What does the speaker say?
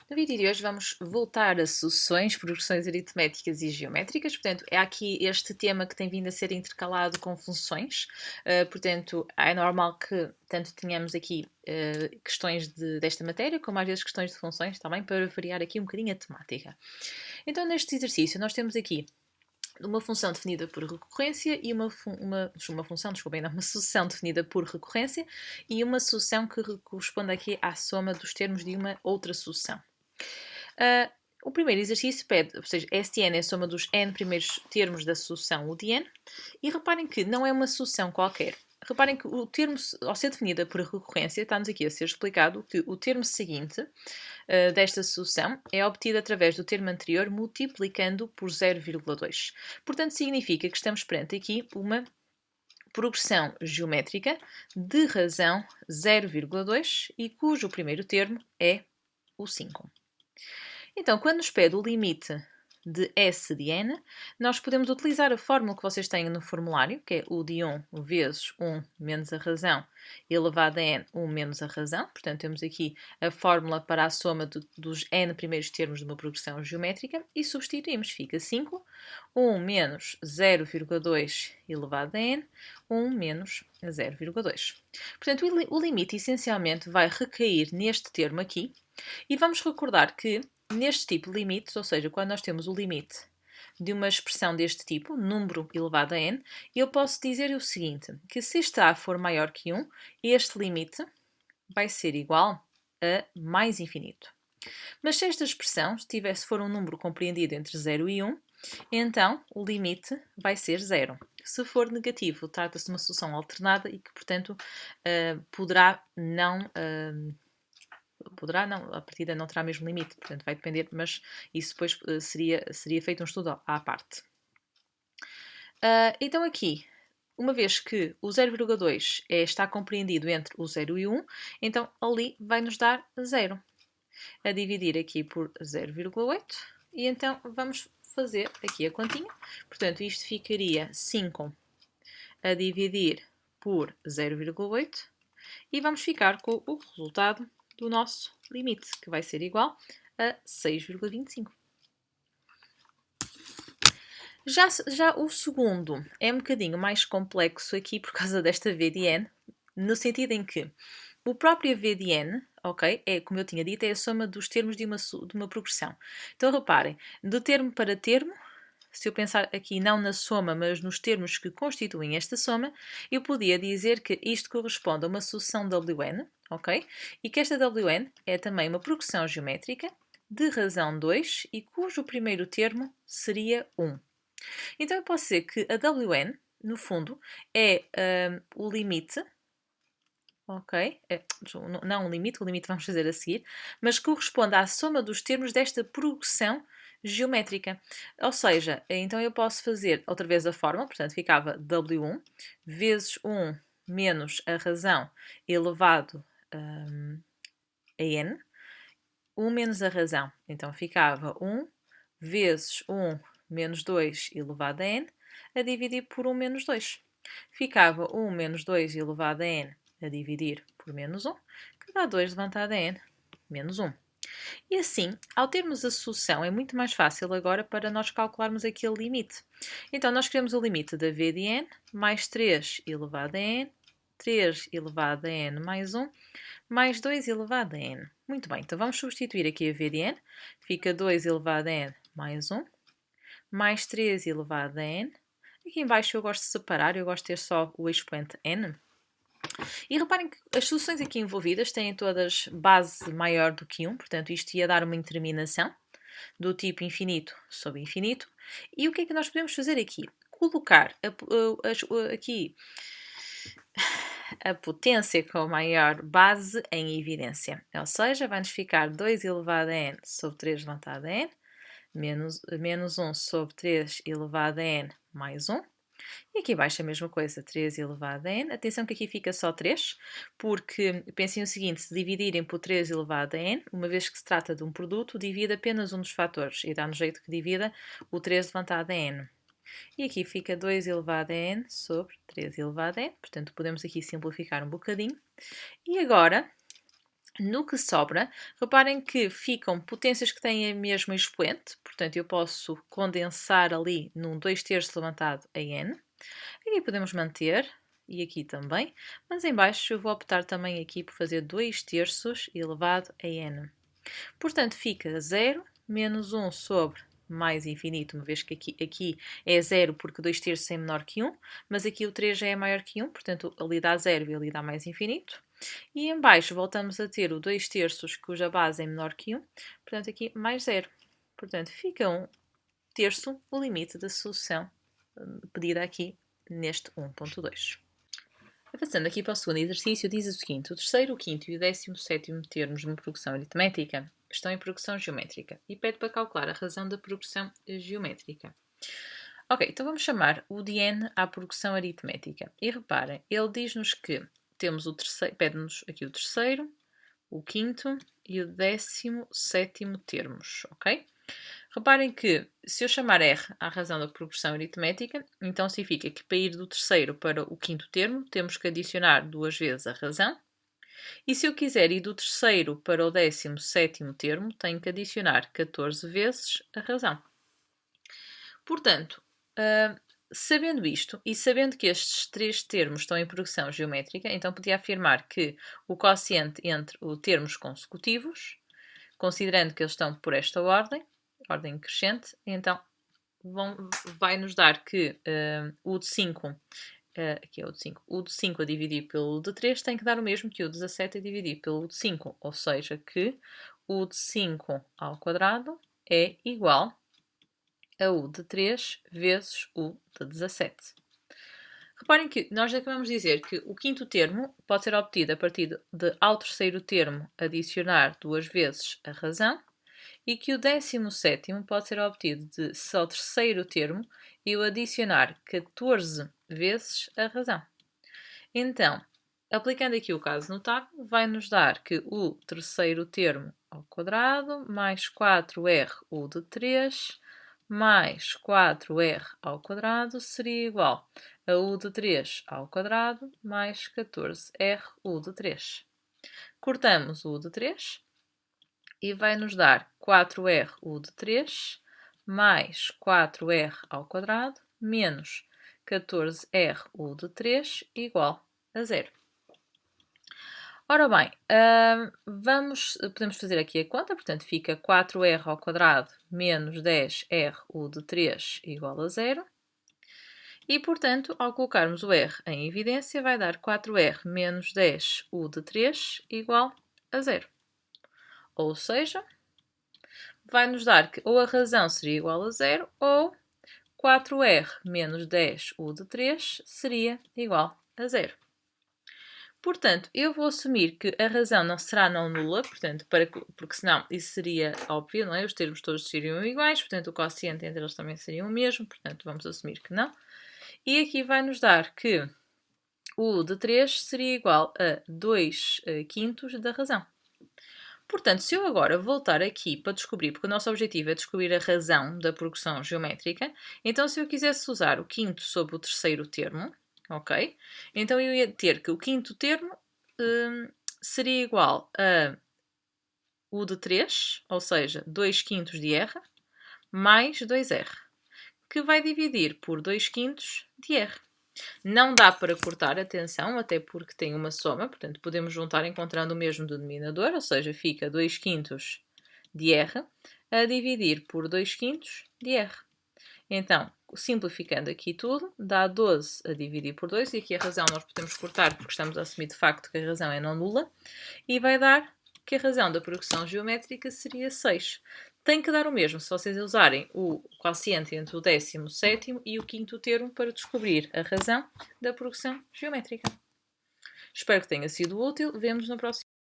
No vídeo de hoje vamos voltar a sucessões, progressões aritméticas e geométricas. Portanto, é aqui este tema que tem vindo a ser intercalado com funções. Portanto, é normal que tanto tenhamos aqui questões desta matéria, como às vezes questões de funções, também para variar aqui um bocadinho a temática. Então, neste exercício, nós temos aqui uma função definida por recorrência e uma sucessão definida por recorrência e uma sucessão que corresponde aqui à soma dos termos de uma outra sucessão. O primeiro exercício pede, ou seja, SN é a soma dos n primeiros termos da sucessão U de n, e reparem que não é uma sucessão qualquer. Reparem que o termo, ao ser definida por recorrência, está-nos aqui a ser explicado que o termo seguinte desta sucessão é obtido através do termo anterior multiplicando por 0,2. Portanto, significa que estamos perante aqui uma progressão geométrica de razão 0,2 e cujo primeiro termo é o 5. Então, quando nos pede o limite de S de n, nós podemos utilizar a fórmula que vocês têm no formulário, que é U de 1 vezes 1 menos a razão elevado a n, 1 menos a razão. Portanto, temos aqui a fórmula para a soma dos n primeiros termos de uma progressão geométrica e substituímos. Fica 5, 1 menos 0,2 elevado a n, 1 menos 0,2. Portanto, o limite essencialmente vai recair neste termo aqui e vamos recordar que neste tipo de limites, ou seja, quando nós temos o limite de uma expressão deste tipo, número elevado a n, eu posso dizer o seguinte, que se este a for maior que 1, este limite vai ser igual a mais infinito. Mas se esta expressão for um número compreendido entre 0 e 1, então o limite vai ser 0. Se for negativo, trata-se de uma solução alternada e que, portanto, poderá não, a partida não terá mesmo limite, portanto vai depender, mas isso depois seria feito um estudo à parte. Então aqui, uma vez que o 0,2 está compreendido entre o 0 e o 1, então ali vai nos dar 0. A dividir aqui por 0,8 e então vamos fazer aqui a continha. Portanto, isto ficaria 5 a dividir por 0,8 e vamos ficar com o resultado do nosso limite, que vai ser igual a 6,25. Já o segundo é um bocadinho mais complexo aqui por causa desta V de n, no sentido em que o próprio V de n, ok, como eu tinha dito, é a soma dos termos de uma progressão. Então reparem, do termo para termo, se eu pensar aqui não na soma, mas nos termos que constituem esta soma, eu podia dizer que isto corresponde a uma sucessão Wn, ok? E que esta Wn é também uma progressão geométrica de razão 2 e cujo primeiro termo seria 1. Então eu posso dizer que a Wn, no fundo, é o limite, ok? Não o limite vamos fazer a seguir, mas corresponde à soma dos termos desta progressão geométrica. Ou seja, então eu posso fazer outra vez a fórmula, portanto ficava W1 vezes 1 menos a razão elevado a n, 1 menos a razão, então ficava 1 vezes 1 menos 2 elevado a n, a dividir por 1 menos 2. Ficava 1 menos 2 elevado a n a dividir por menos 1, que dá 2 levantado a n menos 1. E assim, ao termos a sucessão, é muito mais fácil agora para nós calcularmos aquele limite. Então, nós queremos o limite da v de n mais 3 elevado a n, 3 elevado a n mais 1, mais 2 elevado a n. Muito bem, então vamos substituir aqui a v de n. Fica 2 elevado a n mais 1, mais 3 elevado a n. Aqui embaixo eu gosto de separar, eu gosto de ter só o expoente n. E reparem que as soluções aqui envolvidas têm todas base maior do que 1, portanto isto ia dar uma indeterminação do tipo infinito sobre infinito. E o que é que nós podemos fazer aqui? Colocar aqui a potência com a maior base em evidência. Ou seja, vai-nos ficar 2 elevado a n sobre 3 levantado a n, menos 1 sobre 3 elevado a n mais 1. E aqui abaixo a mesma coisa, 3 elevado a n. Atenção que aqui fica só 3, porque pensem o seguinte, se dividirem por 3 elevado a n, uma vez que se trata de um produto, divide apenas um dos fatores e dá no jeito que divida o 3 levantado a n. E aqui fica 2 elevado a n sobre 3 elevado a n, portanto podemos aqui simplificar um bocadinho. E agora No que sobra, reparem que ficam potências que têm a mesma expoente, portanto eu posso condensar ali num 2/3 levantado a n. Aqui podemos manter, e aqui também, mas em baixo eu vou optar também aqui por fazer 2/3 elevado a n. Portanto fica 0 menos 1 sobre mais infinito, uma vez que aqui é 0 porque 2/3 é menor que 1, mas aqui o 3 já é maior que 1, portanto ali dá 0 e ali dá mais infinito. E em baixo voltamos a ter o 2/3 cuja base é menor que 1, portanto aqui mais 0. Portanto fica 1/3 o limite da solução pedida aqui neste 1.2. Avançando aqui para o segundo exercício, diz o seguinte: o terceiro, o quinto e o 17º termos de uma progressão aritmética estão em progressão geométrica e pede para calcular a razão da progressão geométrica. Ok, então vamos chamar o de n à progressão aritmética. E reparem, ele diz-nos que temos o terceiro, pede-nos aqui o terceiro, o quinto e o 17º termos, ok? Reparem que, se eu chamar R à razão da progressão aritmética, então significa que para ir do terceiro para o quinto termo, temos que adicionar 2 vezes a razão. E se eu quiser ir do terceiro para o 17º termo, tenho que adicionar 14 vezes a razão. Portanto, sabendo isto e sabendo que estes 3 termos estão em progressão geométrica, então podia afirmar que o quociente entre os termos consecutivos, considerando que eles estão por esta ordem crescente, então vai nos dar que o de 5, aqui é o de 5, o de 5 a dividir pelo de 3 tem que dar o mesmo que o de 17 a dividir pelo de 5, ou seja que o de 5 ao quadrado é igual a u de 3 vezes u de 17. Reparem que nós acabamos de dizer que o quinto termo pode ser obtido a partir de ao terceiro termo adicionar 2 vezes a razão e que o 17º pode ser obtido de se ao terceiro termo eu adicionar 14 vezes a razão. Então, aplicando aqui o caso notável, vai nos dar que o terceiro termo ao quadrado mais 4r u de 3 mais 4r ao quadrado seria igual a u de 3 ao quadrado mais 14r u de 3. Cortamos o u de 3 e vai nos dar 4r u de 3 mais 4r ao quadrado menos 14r u de 3 igual a 0. Ora bem, podemos fazer aqui a conta, portanto fica 4r ao quadrado menos 10r u de 3 igual a 0. E, portanto, ao colocarmos o r em evidência, vai dar 4r menos 10 u de 3 igual a 0. Ou seja, vai nos dar que ou a razão seria igual a 0 ou 4r menos 10 u de 3 seria igual a 0. Portanto, eu vou assumir que a razão não será não nula, portanto, porque senão isso seria óbvio, não é? Os termos todos seriam iguais, portanto o quociente entre eles também seria o mesmo, portanto vamos assumir que não. E aqui vai nos dar que o de 3 seria igual a 2 quintos da razão. Portanto, se eu agora voltar aqui para descobrir, porque o nosso objetivo é descobrir a razão da progressão geométrica, então se eu quisesse usar o quinto sobre o terceiro termo, ok? Então eu ia ter que o quinto termo seria igual a u de 3, ou seja, 2 quintos de r, mais 2r, que vai dividir por 2 quintos de r. Não dá para cortar, atenção, até porque tem uma soma, portanto podemos juntar encontrando o mesmo denominador, ou seja, fica 2 quintos de r a dividir por 2 quintos de r. Então, simplificando aqui tudo, dá 12 a dividir por 2, e aqui a razão nós podemos cortar porque estamos a assumir de facto que a razão é não nula, e vai dar que a razão da progressão geométrica seria 6. Tem que dar o mesmo se vocês usarem o quociente entre o 17º e o quinto termo para descobrir a razão da progressão geométrica. Espero que tenha sido útil. Vemo-nos no próximo.